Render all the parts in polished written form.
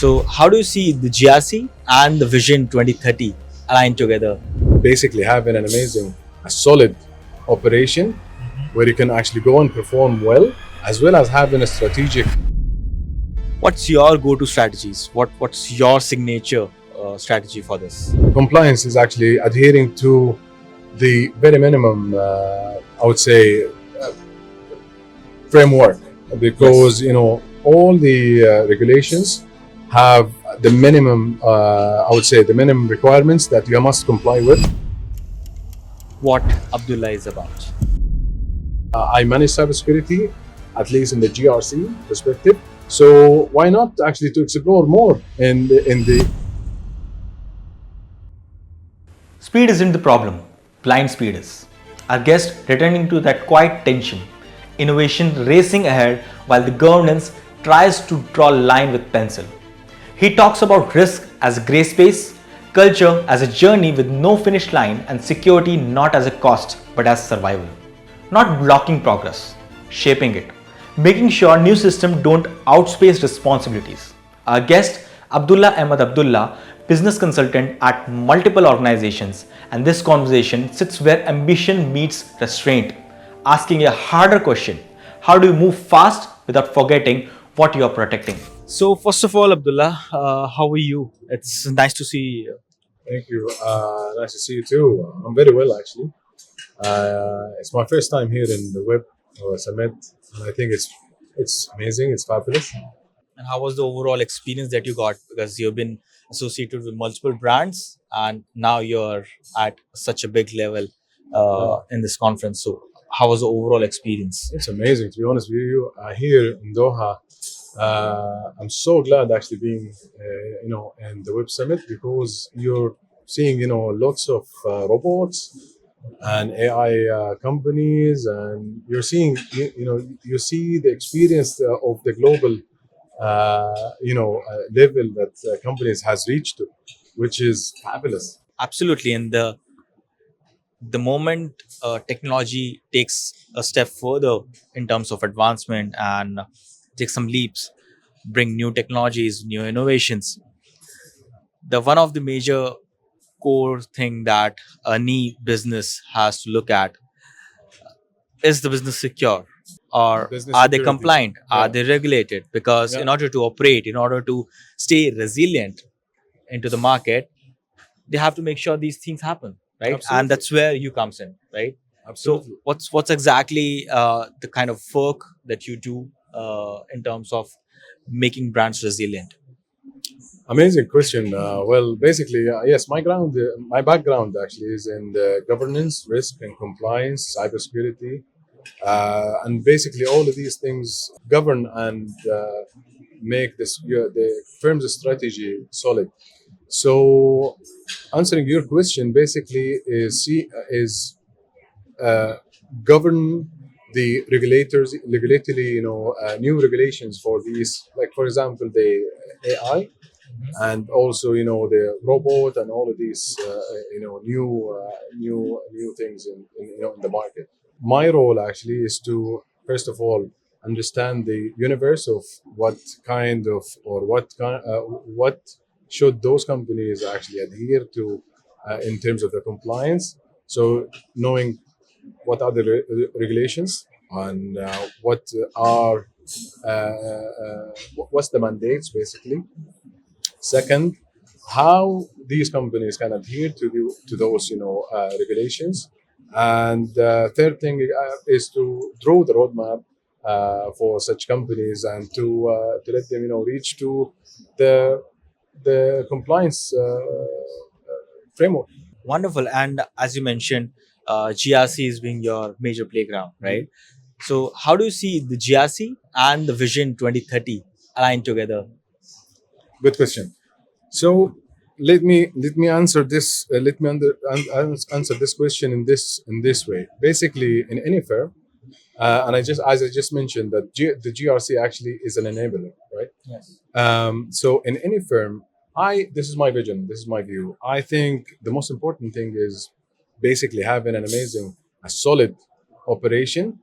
So how do you see the GRC and the Vision 2030 aligned together? Basically having an amazing, a solid operation where you can actually go and perform well as having a strategic. What's your go-to strategies? What's your signature strategy for this? Compliance is actually adhering to the very minimum, I would say, framework, because all the regulations have the minimum, I would say, the minimum requirements that you must comply with. What Abdullah is about. I manage cybersecurity, at least in the GRC perspective. So why not actually to explore more in the. Speed isn't the problem, blind speed is. Our guest returning to that quiet tension, innovation racing ahead while the governance tries to draw a line with pencil. He talks about risk as a grey space, culture as a journey with no finish line, and security not as a cost but as survival. Not blocking progress, shaping it, making sure new systems don't outspace responsibilities. Our guest, Abdullah Ahmed Abdullah, business consultant at multiple organizations, and this conversation sits where ambition meets restraint, asking a harder question: how do you move fast without forgetting what you are protecting? So first of all, Abdullah, how are you? It's nice to see you. Thank you. Nice to see you too. I'm very well, actually. It's my first time here in the Web Summit, and I think it's amazing. It's fabulous. And how was the overall experience that you got? Because you've been associated with multiple brands, and now you're at such a big level in this conference. So how was the overall experience? It's amazing, to be honest with you. Here in Doha, I'm so glad actually being, in the Web Summit, because you're seeing, lots of robots and AI companies, and you're seeing, you see the experience of the global, level that companies has reached to, which is fabulous. Absolutely. And the moment technology takes a step further in terms of advancement and take some leaps, bring new technologies, new innovations, the one of the major core thing that any business has to look at is the business secure, or Business are they security. compliant, are Yeah. they regulated? Because Yeah. in order to operate, in order to stay resilient into the market, they have to make sure these things happen, right? Absolutely. And that's where you comes in, right? Absolutely. So what's exactly the kind of work that you do in terms of making brands resilient? Amazing question. Well, basically, yes, my background actually is in the governance, risk and compliance, cybersecurity, and basically all of these things govern and make the firm's strategy solid. So, answering your question, basically, is govern the regulatory, new regulations for these, like for example, the AI, and also the robot and all of these new things in the market. My role actually is to, first of all, understand the universe of what kind of, or what should those companies actually adhere to in terms of the compliance. So knowing what are the regulations, and what's the mandates basically. Second, how these companies can adhere to those regulations, and third thing is to draw the roadmap for such companies, and to let them reach to the compliance framework. Wonderful. And as you mentioned, GRC is being your major playground, right? So how do you see the GRC and the Vision 2030 aligned together? Good question. So let me answer this. Answer this question in this way. Basically, in any firm, and as I just mentioned, that the GRC actually is an enabler, right? Yes. So in any firm, this is my vision. This is my view. I think the most important thing is basically having an amazing, a solid operation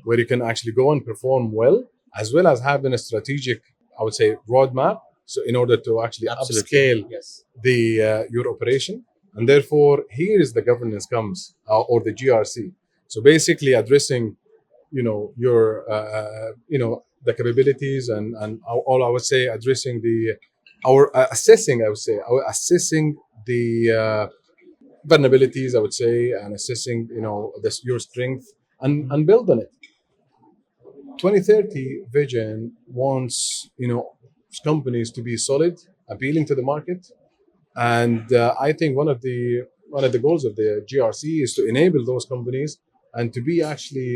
where you can actually go and perform well as having a strategic, I would say, roadmap, So in order to actually Absolutely. upscale Yes. the your operation, and therefore here is the governance comes or the GRC. So basically addressing your the capabilities and all I would say addressing the our assessing I would say our assessing the vulnerabilities I would say and assessing this your strength and build on it. 2030 vision wants companies to be solid, appealing to the market, and I think one of the goals of the GRC is to enable those companies and to be actually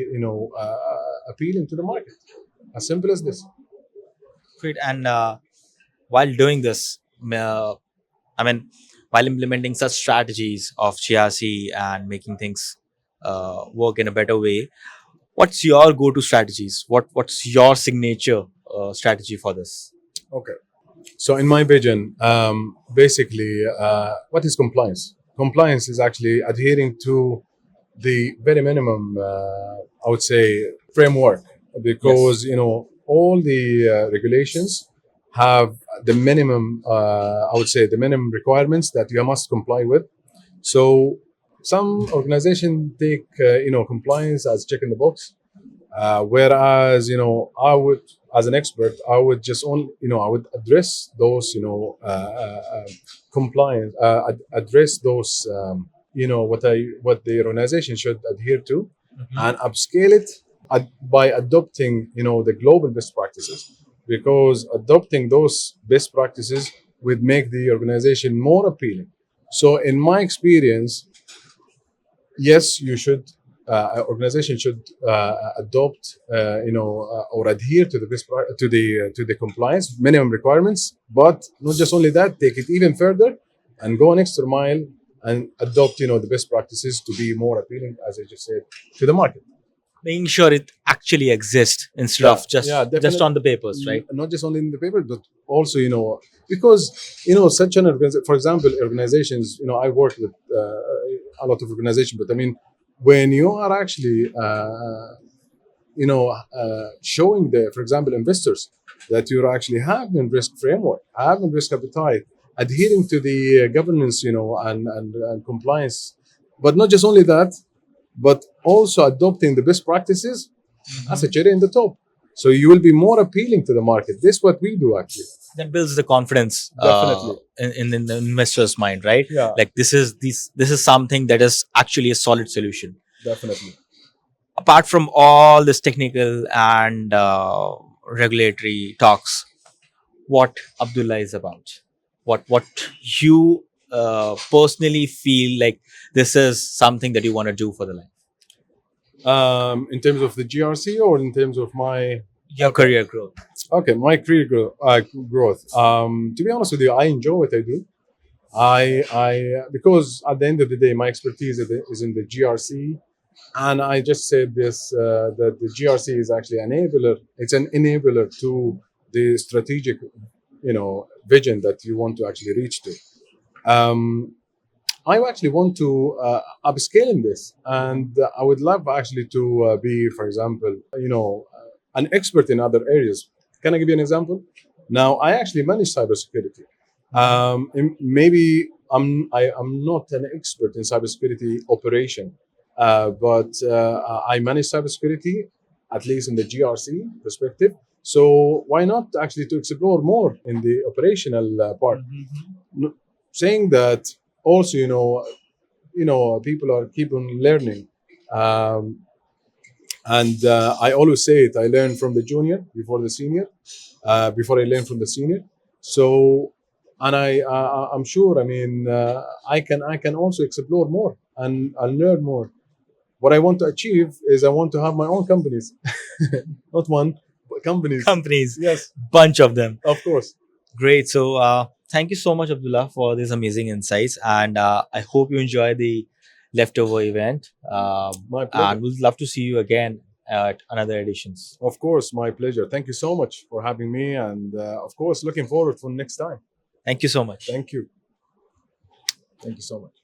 appealing to the market. As simple as this. Great. And while doing this, I mean, while implementing such strategies of GRC and making things work in a better way, what's your go-to strategies? What's your signature strategy for this? Okay. So in my vision, basically, what is compliance? Compliance is actually adhering to the very minimum, I would say, framework, because all the regulations have the minimum, I would say, the minimum requirements that you must comply with. So some organizations take compliance as check in the box, whereas I would, as an expert, I would just only I would address those compliance, address those what the organization should adhere to, and upscale it by adopting the global best practices, because adopting those best practices would make the organization more appealing. So in my experience, yes, you should. Organization should adopt, or adhere to the to the compliance minimum requirements. But not just only that, take it even further and go an extra mile and adopt, the best practices to be more appealing, as I just said, to the market. Making sure it actually exists instead of just on the papers, right? Not just only in the paper, but also, because such an organization, for example, organizations. I worked with a lot of organizations, but I mean, when you are actually showing the, for example, investors that you're actually having risk framework, having risk appetite, adhering to the governance, and compliance, but not just only that, but also adopting the best practices as a cherry in the top. So you will be more appealing to the market. This is what we do actually. That builds the confidence Definitely. in the investor's mind, right? Yeah. Like this is something that is actually a solid solution. Definitely. Apart from all this technical and regulatory talks, what Abdullah is about, what you personally feel like this is something that you want to do for the life, In terms of the GRC or in terms of my your career growth. okay, my career growth. To be honest with you, I enjoy what I do. I because at the end of the day, my expertise is in the GRC, and I just said this that the GRC is actually enabler. It's an enabler to the strategic, vision that you want to actually reach to. Um, I actually want to upscale in this, and I would love actually to be, for example, an expert in other areas. Can I give you an example? Now, I actually manage cybersecurity. Maybe I'm not an expert in cybersecurity operation, but I manage cybersecurity, at least in the GRC perspective. So why not actually to explore more in the operational part? Saying that also, people are keep on learning, and I always say it. I learn from the junior before the senior, before I learn from the senior. So, and I'm sure. I mean, I can also explore more and I'll learn more. What I want to achieve is I want to have my own companies, not one, but companies. Companies, Yes, bunch of them. of course. Great. So thank you so much, Abdullah, for these amazing insights, and I hope you enjoy the leftover event. My pleasure. And we'd love to see you again at another editions. Of course, my pleasure. Thank you so much for having me, and of course, looking forward for next time. Thank you so much. Thank you. Thank you so much.